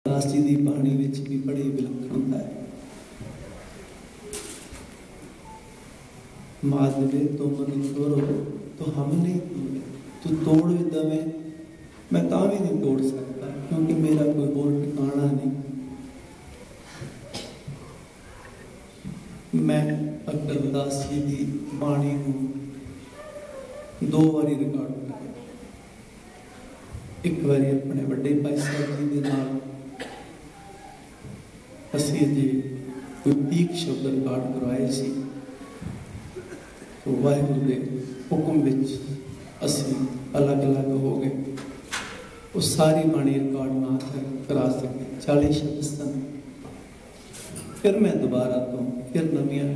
दास जी की बाणी विच भी बड़ी विलक्षणता है। माधवे तो मन तोड़ो तो हम नहीं तोड़े, तू तोड़ भी दवे मैं ता भी नहीं तोड़ सकता, क्योंकि मेरा कोई और ठिकाना नहीं। मैं भगत दास जी की बाणी को 2 बारी रिकॉर्ड कराया। एक बारी अपने बड़े भाई साहब जी के नाल असी जी कोई 30 शब्द रिकॉर्ड करवाए सी, तो वाहिगुरू के हुक्म विच असी अलग अलग हो गए। वो सारी बाणी रिकॉर्ड ना करा सके, 40 शब्द सन। फिर मैं दोबारा तो फिर नवीं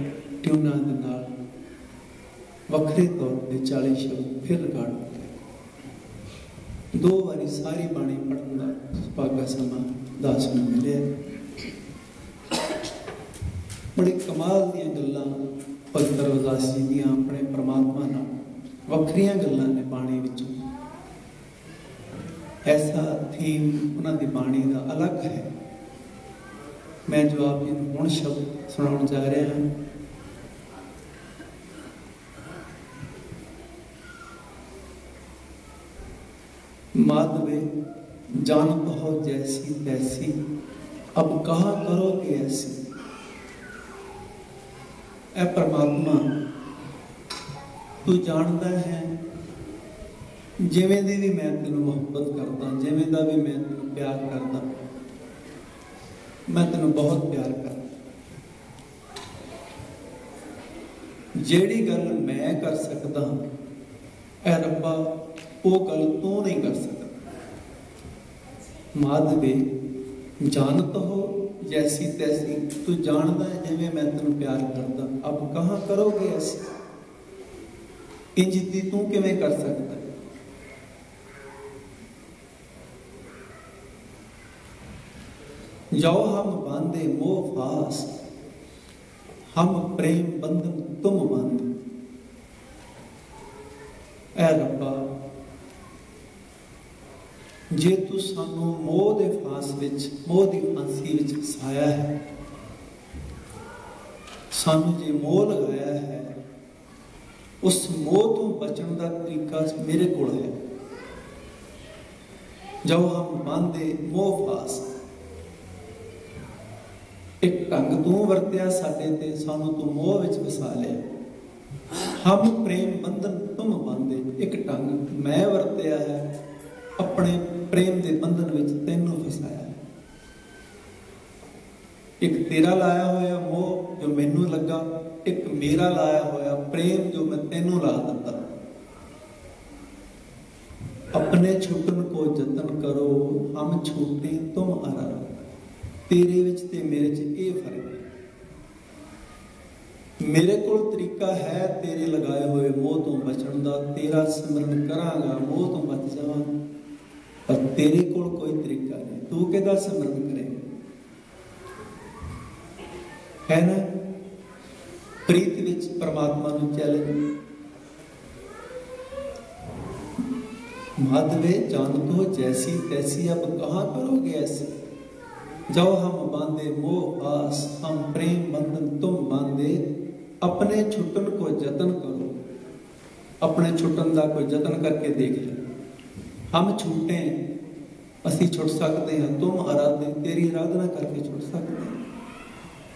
ट्यूना के नाल वखरे तौर पर 40 शब्द फिर रिकॉर्ड किए। 2 बारी सारी बाणी पढ़ने का सुभागा समा दास नूं मिले। बड़ी कमाल दी गल्लां भगत रविदास जी दी अपने परमात्मा नाल वखरियां गल्लां ने बाणी विचों। ऐसा थीम उन्हां दी बाणी दा अलग है। मैं जो आप जी हुण शब्द सुनाउण जा रहा हां, माधवे जानत हो जैसी तैसी, अब कहा करोगे ऐसी। ऐ परमात्मा तू जानता है, जिवें दी भी मैं तेन मुहब्बत करदा, जिवें दा भी मैं तेन प्यार करदा, मैं तेन बहुत प्यार करदा। जेड़ी गल मैं कर सकदा ऐ रब्बा वो गल तू नहीं कर सकता। माधवे जानत हो जैसी तैसी, तू जानता है जिवें मैं तेन प्यार करदा, अब कहाँ करोगे ऐसी। इंज दी तू किवें कर सकता। जाओ हम बांधे मोह फास, हम प्रेम बंधन तुम बांधे। ऐ रब्बा जे तू सानू मोह दे फांस विच, मोह दी फांसी विच फसाया है, सानू जे मोह लगाया है, उस मोह तो बचन का तरीका मेरे कोल है। जाओ हम बांधे मोह फास, एक ढंग तू वरत्या साडे ते, सानू तू मोह विच फसा लिया। हम प्रेम बंधन तुम बांधे, एक ढंग मैं वरत्या है, अपने प्रेम के बंधन विच तैनू फसाया। एक तेरा लाया होया मोह जो मैनू लगा, एक मेरा लाया होया प्रेम जो मैं तैनू ला दिता। अपने छुटन को जतन करो, हम छूटे तुम आराम। तेरे विच ते मेरे च ये फर्क है। मेरे को तरीका है तेरे लगाए हुए मोह तो बचन का, तेरा सिमरन करांगा मोह तो बच जावांगा। पर तेरे को कोई तरीका नहीं, तू किहदा सिमरन करेगा। है ना प्रीत विच परमात्मा नूं चैलेंज। माधवे जानत हो जैसी तैसी, अब कहाँ करोगे ऐसी। जाओ हम बांधे मोह फास, हम प्रेम बंधन तुम बांधे। अपने छुटन को जतन करो, अपने छुटन का कोई जतन करके देख लो। हम छूटे असी छुट सकते हैं, तुम आराधे तेरी आराधना करके छुट सकते हैं।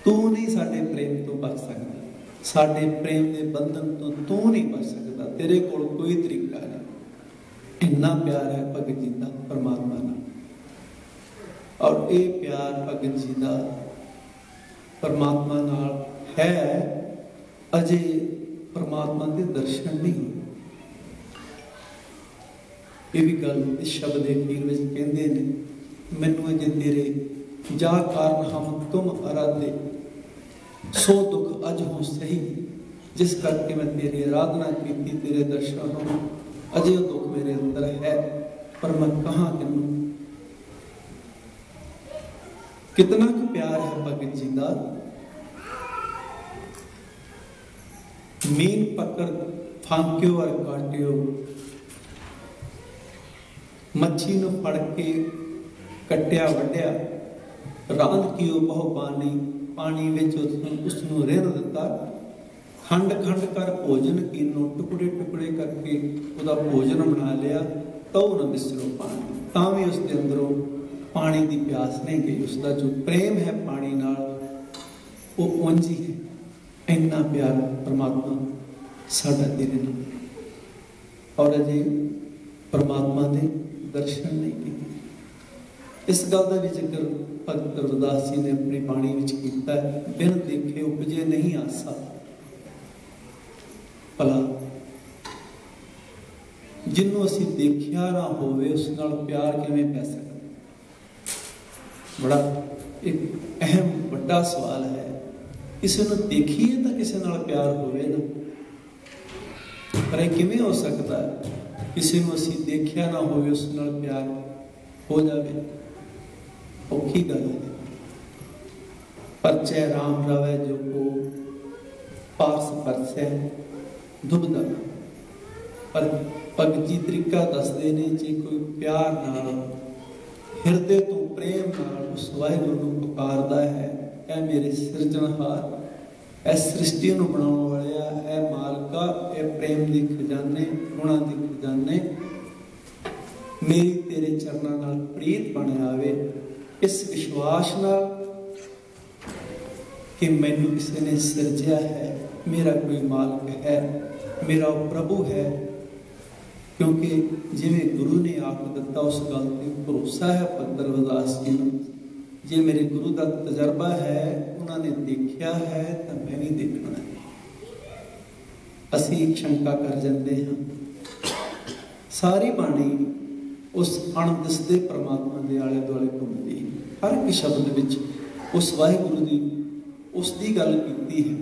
तू नहीं साडे प्रेम तो बच सकता, साडे प्रेम के बंधन तो तू नहीं बच सकता। तेरे कोल कोई तरीका नहीं। इन्ना प्यार है भगत जी का परमात्मा नाल, और ये प्यार भगत जी का परमात्मा नाल है। अजे परमात्मा के दर्शन नहीं हुए। ये भी गल इस शब्द के अखीर में कहते हैं, मैनू अजे तेरे जा कारण हम तुम आराधे, सो दुख अज हो सही। जिस करके मैं तेरी आराधना की, तेरे दर्शन हो, अजे दुख मेरे अंदर है, पर मैं कहाँ कहूँ। कितना का प्यार है भगत जी का। मीन पकड़ फांक्यो और काट्यो, मच्छी नूं फड़ के कट्टिया वड्डिया, ਰਾਂਦ ਕੀਓ ਬਹੁ ਪਾਣੀ, ਪਾਣੀ ਵਿੱਚ ਉਸਨੂੰ ਰਿੰਨ ਦਿੱਤਾ। ਖੰਡ ਖੰਡ ਕਰ ਭੋਜਨ ਕੀਨੋ, ਟੁਕੜੇ ਟੁਕੜੇ ਕਰਕੇ ਉਹਦਾ ਭੋਜਨ ਬਣਾ ਲਿਆ। ਤਉ ਨ ਬਿਸਰੋ ਪਾਣੀ, ਤਾਂ ਵੀ ਉਸ ਦੇ ਅੰਦਰੋਂ ਪਾਣੀ ਦੀ ਪਿਆਸ ਨਹੀਂ ਗਈ। ਉਸਦਾ ਜੋ ਪ੍ਰੇਮ ਹੈ ਪਾਣੀ ਨਾਲ ਉਹ ਉਂਝ ਹੀ ਹੈ। ਇੰਨਾ ਪਿਆਰ ਪਰਮਾਤਮਾ ਸਾਡਾ ਤੇਰੇ ਨਾਲ, ਔਰ ਅਜੇ ਪਰਮਾਤਮਾ ਦੇ ਦਰਸ਼ਨ ਨਹੀਂ ਕੀਤੇ। ਇਸ ਗੱਲ ਦਾ ਵੀ ਜ਼ਿਕਰ ਭਗਤ ਰਵਿਦਾਸ ਜੀ ਨੇ ਆਪਣੀ ਬਾਣੀ ਵਿੱਚ ਕੀਤਾ, ਬਿਨ ਦੇਖੇ ਉਪਜੇ ਨਹੀਂ ਆਸਾ। ਭਲਾ ਜਿਹਨੂੰ ਅਸੀਂ ਦੇਖਿਆ ਨਾ ਹੋਵੇ ਉਸ ਨਾਲ ਪਿਆਰ ਕਿਵੇਂ ਪੈ ਸਕਦਾ? ਬੜਾ ਇੱਕ ਅਹਿਮ ਵੱਡਾ ਸਵਾਲ ਹੈ। ਕਿਸੇ ਨੂੰ ਦੇਖੀਏ ਤਾਂ ਕਿਸੇ ਨਾਲ ਪਿਆਰ ਹੋਵੇ ਨਾ, ਪਰ ਇਹ ਕਿਵੇਂ ਹੋ ਸਕਦਾ? ਕਿਸੇ ਨੂੰ ਅਸੀਂ ਦੇਖਿਆ ਨਾ ਹੋਵੇ ਉਸ ਨਾਲ ਪਿਆਰ ਹੋ ਜਾਵੇ, ਔਖੀ ਗੱਲ ਹੈ। ਪਰਚੈ ਰਾਮ ਰਵੈ ਜੋ ਕੋ, ਪਾਰਸ ਪਰਸੈ ਦੁਬਦਾ। ਪਰ ਭਗਤ ਜੀ ਤਰੀਕਾ ਦੱਸਦੇ ਨੇ, ਜੇ ਕੋਈ ਪਿਆਰ ਨਾਲ, ਹਿਰਦੇ ਤੋਂ ਪ੍ਰੇਮ ਨਾਲ ਉਸ ਵਾਹਿਗੁਰੂ ਨੂੰ ਪੁਕਾਰਦਾ ਹੈ, ਇਹ ਮੇਰੇ ਸਿਰਜਣਹਾਰ, ਇਹ ਸ੍ਰਿਸ਼ਟੀ ਨੂੰ ਬਣਾਉਣ ਵਾਲਿਆ, ਇਹ ਮਾਲਕਾ, ਇਹ ਪ੍ਰੇਮ ਦੇ ਖਜ਼ਾਨੇ, ਗੁਣਾਂ ਦੇ ਖਜ਼ਾਨੇ, ਮੇਰੀ ਤੇਰੇ ਚਰਨਾਂ ਨਾਲ ਪ੍ਰੀਤ ਬਣ ਆਵੇ। ਇਸ ਵਿਸ਼ਵਾਸ ਨਾਲ ਕਿ ਮੈਨੂੰ ਕਿਸੇ ਨੇ ਸਿਰਜਿਆ ਹੈ, ਮੇਰਾ ਕੋਈ ਮਾਲਕ ਹੈ, ਮੇਰਾ ਉਹ ਪ੍ਰਭੂ ਹੈ। ਕਿਉਂਕਿ ਜਿਵੇਂ ਗੁਰੂ ਨੇ ਆਖ ਦਿੱਤਾ, ਉਸ ਗੱਲ ਤੇ ਭਰੋਸਾ ਹੈ ਭਗਤ ਰਵਿਦਾਸ ਜੀ ਨੂੰ। ਜੇ ਮੇਰੇ ਗੁਰੂ ਦਾ ਤਜਰਬਾ ਹੈ, ਉਹਨਾਂ ਨੇ ਦੇਖਿਆ ਹੈ, ਤਾਂ ਮੈਂ ਵੀ ਦੇਖਣਾ ਹੈ। ਅਸੀਂ ਸ਼ੰਕਾ ਕਰ ਜਾਂਦੇ ਹਾਂ। ਸਾਰੀ ਬਾਣੀ ਉਸ ਅਣਦਿਸਦੇ ਪਰਮਾਤਮਾ ਦੇ ਆਲੇ ਦੁਆਲੇ ਘੁੰਮਦੀ ਹੈ। ਹਰ ਇੱਕ ਸ਼ਬਦ ਵਿੱਚ ਉਸ ਵਾਹਿਗੁਰੂ ਦੀ, ਉਸ ਦੀ ਗੱਲ ਕੀਤੀ ਹੈ,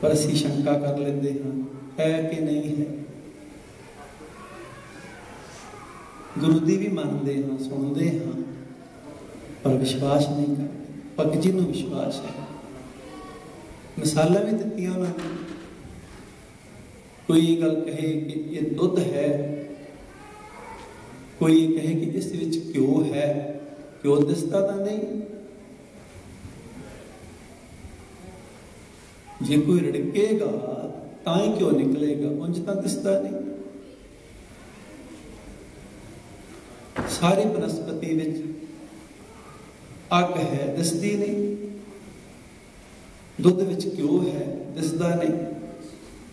ਪਰ ਅਸੀਂ ਸ਼ੰਕਾ ਕਰ ਲੈਂਦੇ ਹਾਂ, ਹੈ ਕਿ ਨਹੀਂ ਹੈ। ਗੁਰੂ ਦੀ ਵੀ ਮੰਨਦੇ ਹਾਂ, ਸੁਣਦੇ ਹਾਂ, ਪਰ ਵਿਸ਼ਵਾਸ ਨਹੀਂ ਕਰਦੇ। ਭਗਤ ਜੀ ਨੂੰ ਵਿਸ਼ਵਾਸ ਹੈ। ਮਿਸਾਲਾਂ ਵੀ ਦਿੱਤੀਆਂ ਉਹਨਾਂ ਨੇ। ਕੋਈ ਇਹ ਗੱਲ ਕਹੇ ਕਿ ਇਹ ਦੁੱਧ ਹੈ, ਕੋਈ ਇਹ ਕਹੇ ਕਿ ਇਸ ਵਿੱਚ ਘਿਓ ਹੈ, ਘਿਓ ਦਿਸਦਾ ਤਾਂ ਨਹੀਂ। ਜੇ ਕੋਈ ਰੜਕੇਗਾ ਤਾਂ ਹੀ ਘਿਓ ਨਿਕਲੇਗਾ, ਉਂਝ ਤਾਂ ਦਿਸਦਾ ਨਹੀਂ। ਸਾਰੀ ਬਨਸਪਤੀ ਵਿੱਚ ਅੱਗ ਹੈ, ਦਿਸਦੀ ਨਹੀਂ। ਦੁੱਧ ਵਿੱਚ ਘਿਓ ਹੈ, ਦਿਸਦਾ ਨਹੀਂ।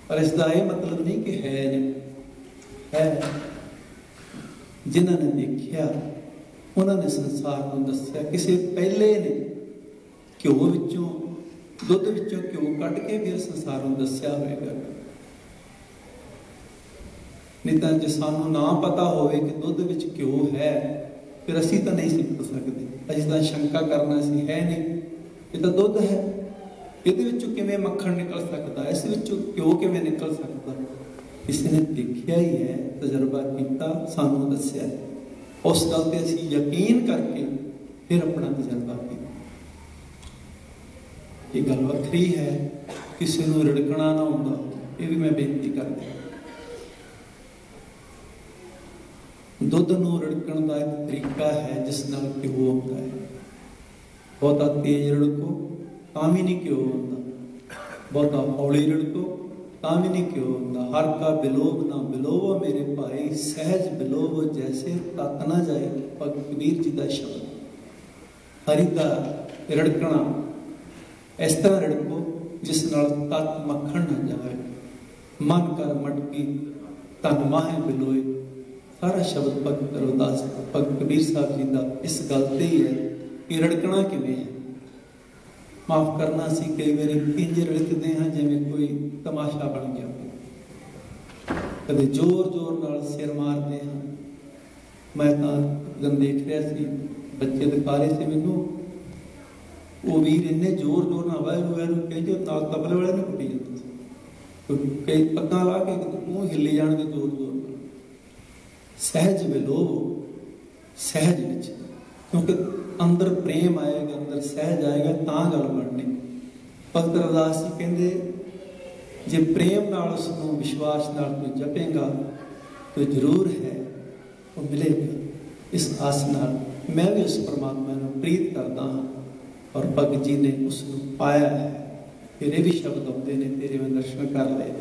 ਪਰ ਇਸ ਦਾ ਇਹ ਮਤਲਬ ਨਹੀਂ ਕਿ ਹੈ ਨਹੀਂ, ਹੈ। ਜਿਨ੍ਹਾਂ ਨੇ ਦੇਖਿਆ ਉਹਨਾਂ ਨੇ ਸੰਸਾਰ ਨੂੰ ਦੱਸਿਆ। ਕਿਸੇ ਪਹਿਲੇ ਨੇ ਘਿਓ ਵਿੱਚੋਂ, ਦੁੱਧ ਵਿੱਚੋਂ ਘਿਓ ਕੱਢ ਕੇ ਫਿਰ ਸੰਸਾਰ ਨੂੰ ਦੱਸਿਆ ਹੋਵੇਗਾ। ਨਹੀਂ ਤਾਂ ਜੇ ਸਾਨੂੰ ਨਾ ਪਤਾ ਹੋਵੇ ਕਿ ਦੁੱਧ ਵਿੱਚ ਘਿਓ ਹੈ, ਫਿਰ ਅਸੀਂ ਤਾਂ ਨਹੀਂ ਸਿੱਖ ਸਕਦੇ। ਅਸੀਂ ਤਾਂ ਸ਼ੰਕਾ ਕਰਨਾ ਸੀ, ਹੈ ਨਹੀਂ, ਇਹ ਤਾਂ ਦੁੱਧ ਹੈ, ਇਹਦੇ ਵਿੱਚੋਂ ਕਿਵੇਂ ਮੱਖਣ ਨਿਕਲ ਸਕਦਾ, ਇਸ ਵਿੱਚੋਂ ਘਿਓ ਕਿਵੇਂ ਨਿਕਲ ਸਕਦਾ? ਕਿਸੇ ਨੇ ਦੇਖਿਆ ਹੀ ਹੈ, ਤਜਰਬਾ ਕੀਤਾ, ਸਾਨੂੰ ਦੱਸਿਆ। ਉਸ ਗੱਲ ਤੇ ਅਸੀਂ ਯਕੀਨ ਕਰਕੇ ਫਿਰ ਆਪਣਾ ਤਜਰਬਾ ਕੀਤਾ। ਇਹ ਗੱਲ ਵੱਖਰੀ ਹੈ। ਕਿਸੇ ਨੂੰ ਰੜਕਣਾ ਨਾ ਹੁੰਦਾ, ਇਹ ਵੀ ਮੈਂ ਬੇਨਤੀ ਕਰਦਾ। ਦੁੱਧ ਨੂੰ ਰੜਕਣ ਦਾ ਇੱਕ ਤਰੀਕਾ ਹੈ ਜਿਸ ਨਾਲ ਘਿਓ ਹੁੰਦਾ ਹੈ। ਬਹੁਤਾ ਤੇਜ਼ ਰੜਕੋ ਤਾਂ ਵੀ ਨਹੀਂ ਘਿਓ ਹੁੰਦਾ, ਬਹੁਤਾ ਹੌਲੀ ਰੜਕੋ ਤਾਂ ਵੀ ਨਹੀਂ ਘਿਓ ਹੁੰਦਾ। ਹਰ ਕਾ ਬਿਲੋਵ ਨਾ ਬਿਲੋਵੋ ਮੇਰੇ ਭਾਈ, ਸਹਿਜ ਬਿਲੋਵੋ ਜੈਸੇ ਤਤ ਨਾ ਜਾਏ। ਭਗਤ ਕਬੀਰ ਜੀ ਦਾ ਸ਼ਬਦ। ਹਰੀ ਦਾ ਰੜਕਣਾ ਇਸ ਤਰ੍ਹਾਂ ਰੜਕੋ ਜਿਸ ਨਾਲ ਤਤ ਮੱਖਣ ਨਾ ਜਾਵੇ। ਮਨ ਕਰ ਮਟਕੀ ਤਨ ਮਾਹੇ ਬਿਲੋਏ। ਸਾਰਾ ਸ਼ਬਦ ਭਗਤ ਰਵਿਦਾਸ, ਭਗਤ ਕਬੀਰ ਸਾਹਿਬ ਜੀ ਦਾ ਇਸ ਗੱਲ ਤੇ ਹੀ ਹੈ ਕਿ ਰੜਕਣਾ ਕਿਵੇਂ ਹੈ। ਮਾਫ ਕਰਨਾ, ਅਸੀਂ ਕਈ ਵਾਰੀ ਇੰਝ ਰੜਕਦੇ ਹਾਂ ਜਿਵੇਂ ਕੋਈ ਤਮਾਸ਼ਾ ਬਣ ਗਿਆ। ਕਦੇ ਜ਼ੋਰ ਜ਼ੋਰ ਨਾਲ ਸਿਰ ਮਾਰਦੇ ਹਾਂ। ਮੈਂ ਤਾਂ ਦਿਨ ਦੇਖ ਰਿਹਾ ਸੀ, ਬੱਚੇ ਦਿਖਾ ਰਹੇ ਸੀ ਮੈਨੂੰ, ਉਹ ਵੀਰ ਇੰਨੇ ਜ਼ੋਰ ਜ਼ੋਰ ਨਾਲ ਵਾਹਿਗੁਰੂ ਕਹਿੰਦੇ ਨਾਲ ਤਬਲੇ ਵਾਲੇ ਨੂੰ ਕੁੱਟੀ ਜਾਂਦੇ ਸੀ। ਕਈ ਪੱਗਾਂ ਲਾ ਕੇ ਮੂੰਹ ਹਿੱਲੀ ਜਾਣਗੇ ਜ਼ੋਰ ਜ਼ੋਰ ਨਾਲ। ਸਹਿਜ ਬਿਲੋਵੋ, ਸਹਿਜ ਵਿੱਚ, ਕਿਉਂਕਿ ਅੰਦਰ ਪ੍ਰੇਮ ਆਏਗਾ, ਅੰਦਰ ਸਹਿਜ ਆਏਗਾ ਤਾਂ ਗੱਲ ਬਣਨੀ। ਭਗਤ ਰਵਿਦਾਸ ਜੀ ਕਹਿੰਦੇ ਜੇ ਪ੍ਰੇਮ ਨਾਲ ਉਸ ਨੂੰ ਵਿਸ਼ਵਾਸ ਨਾਲ ਕੋਈ ਜਪੇਗਾ ਤਾਂ ਜ਼ਰੂਰ ਹੈ ਉਹ ਮਿਲੇਗਾ। ਇਸ ਆਸ ਨਾਲ मैं भी उस परमात्मा ਨੂੰ ਪ੍ਰੀਤ ਕਰਦਾ ਹਾਂ ਔਰ ਭਗਤ ਜੀ ਨੇ ਉਸ ਨੂੰ ਪਾਇਆ ਹੈ। ਫਿਰ ਇਹ ਵੀ ਸ਼ਬਦ ਆਉਂਦੇ ਨੇ ਤੇਰੇ ਮੈਂ ਦਰਸ਼ਨ ਕਰ ਲਏ।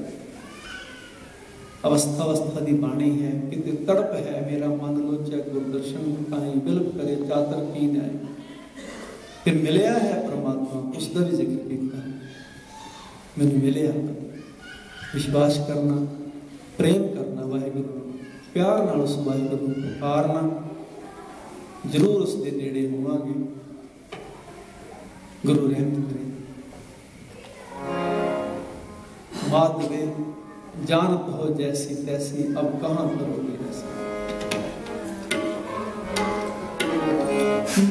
अवस्था अवस्था की बाणी है कि तड़प है मेरा मन लोचा गुरदर्शन ताई बिल्प करे चातर कीन है। फिर मिलया है परमात्मा उसका भी जिक्र किया। मैंने मिलया विश्वास करना प्रेम करना वाहिगुरू प्यार नाल उस वाहिगुरू को पुकारना जरूर उसके नेड़े होवांगे। गुरु रहमत करे माधवे जानत हो जैसी तैसी अब कहाँ करोगे ऐसी।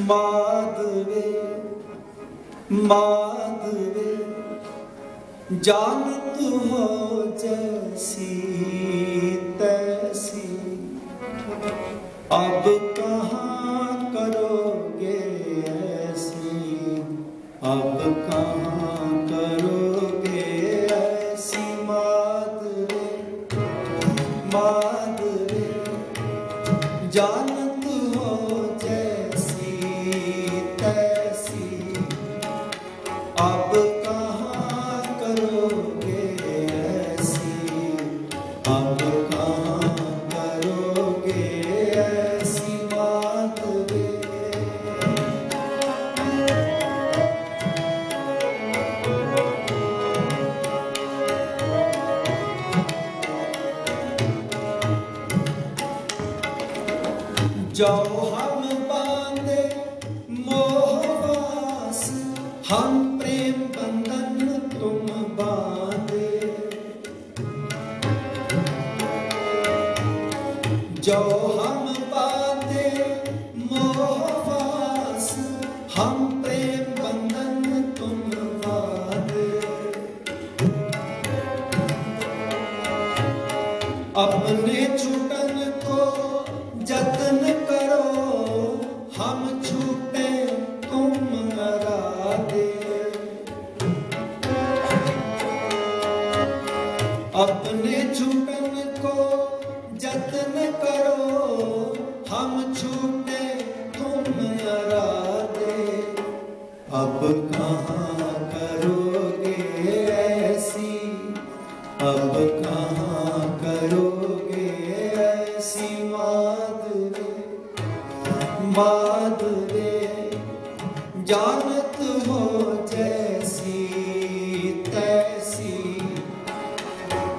माधवे माधवे जानत हो जैसी तैसी अब कहाँ करोगे ऐसी। अब कहाँ करोगे ऐसी। माधवे जानत हो जैसी तैसी अब कहाँ करोगे ऐसी। अब कहाँ करोगे ऐसी। माधवे जो हम बांधे मोहवास हम प्रेम बंधन तुम बांधे। जो हम बांधे मोहवास हम प्रेम बंधन तुम बांधे। अपने छूटन को जतन करो हम छूटे तुम राधे। अपने छूटन को जतन करो हम छूटे तुम राधे। अब कहाँ करोगे ऐसी। अब कहाँ करोगे ऐसी। माधवे जानत हो जैसी तैसी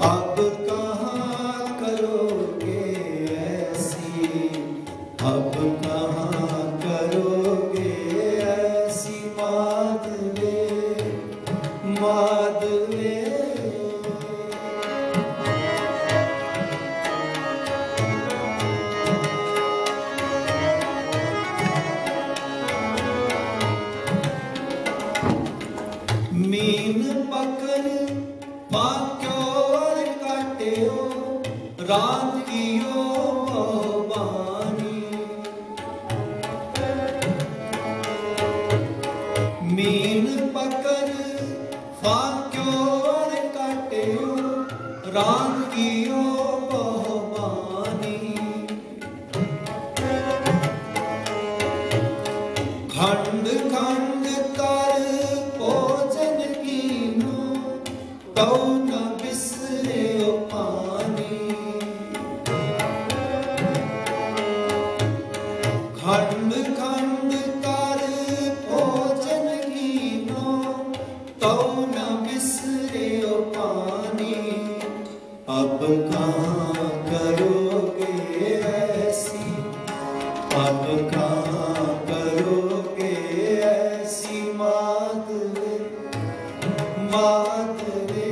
अब कहाँ करोगे ऐसी। अब कहाँ करोगे ऐसी। माधवे माधवे मीन पकड़ पाक्यो और काट्यो रात कियो बानी। मीन पकड़ पाक्यो और काट्यो रात कियो बानी। खंड खंड कर भोजन कीनो तो न बिसरे पानी। खंड खंड कर भोजन कीनो तो न बिसरे पानी। अब कहाँ करोगे ऐसी। अब कहाँ करोगे ऐसी। माधवे माधवे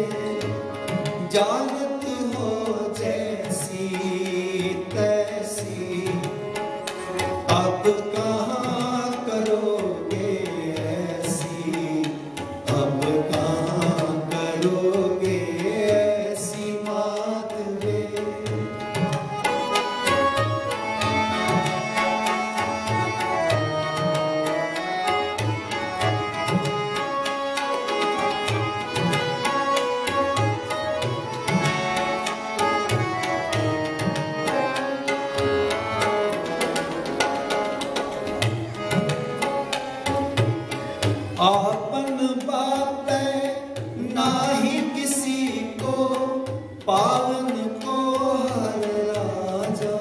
आपन बापै नाही किसी को, पावन को हर राजा।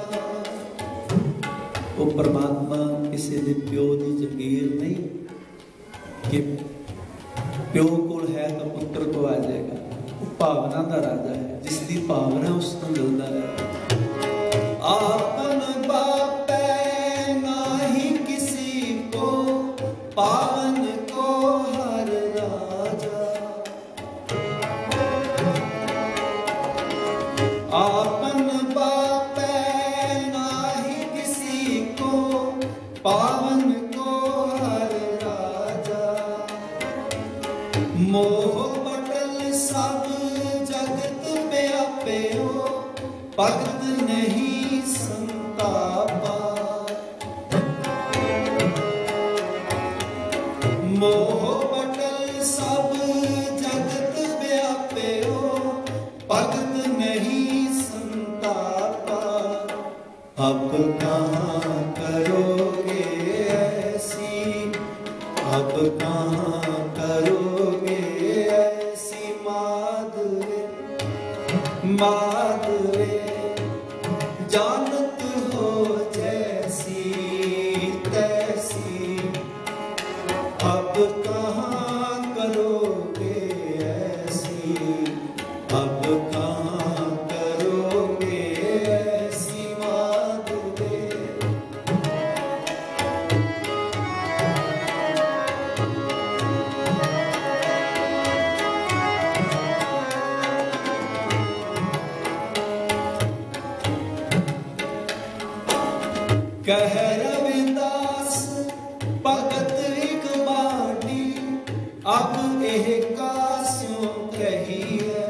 वो परमात्मा किसी दे प्यो दी जगीर नहीं कि प्यो कोल है तो पुत्र को आ जाएगा। वो भावना दा राजा है, जिसकी भावना उसको मिलता है। आपन बापै नाही किसी को, पावन को हर राजा। आपन बापै नाही किसी को, पावन को हर राजा। मोह बटल सब जगत व्यापे हो, भगत नहीं संतापा। मोह बटल सब जगत व्यापे हो, भगत नहीं संतापा। अब कहाँ करोगे ऐसी, अब कहाँ करोगे ऐसी माधुरे, माधुरे जानत हो जैसी तैसी। अब कहाँ करोगे ऐसी, अब कहाँ करोगे ऐसी माधुरे। कह रविदास भगत एक बाटी, अब एह कास्यों कही है।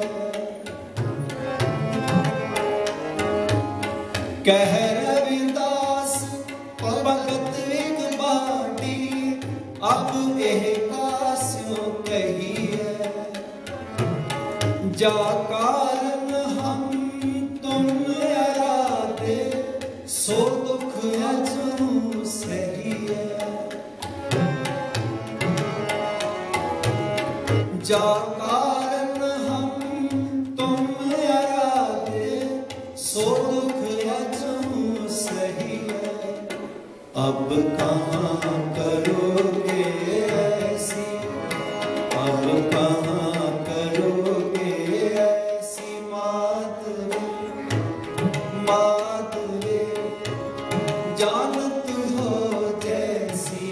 कह रविदास भगत एक बाटी, अब एह कास्यों कही है। जा कारण हम तुम आराधे, सो दुख अजू सही है। जा कारण हम तुम आराधे, सो दुख अजू सही है। अब कहाँ करोगे ऐसी, अब कहाँ करोगे ऐसी माधुरे, माधुरे जानत हो जैसी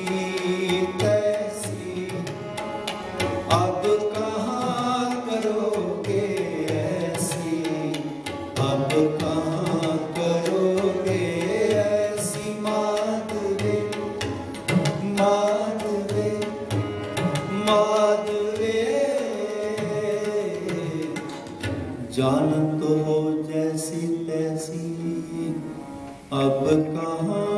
तैसी। अब कहाँ करोगे ऐसी, अब कहाँ करोगे ऐसी माधुरे, माधुरे, माधुरे जानत हो जैसी तैसी। अब कहाँ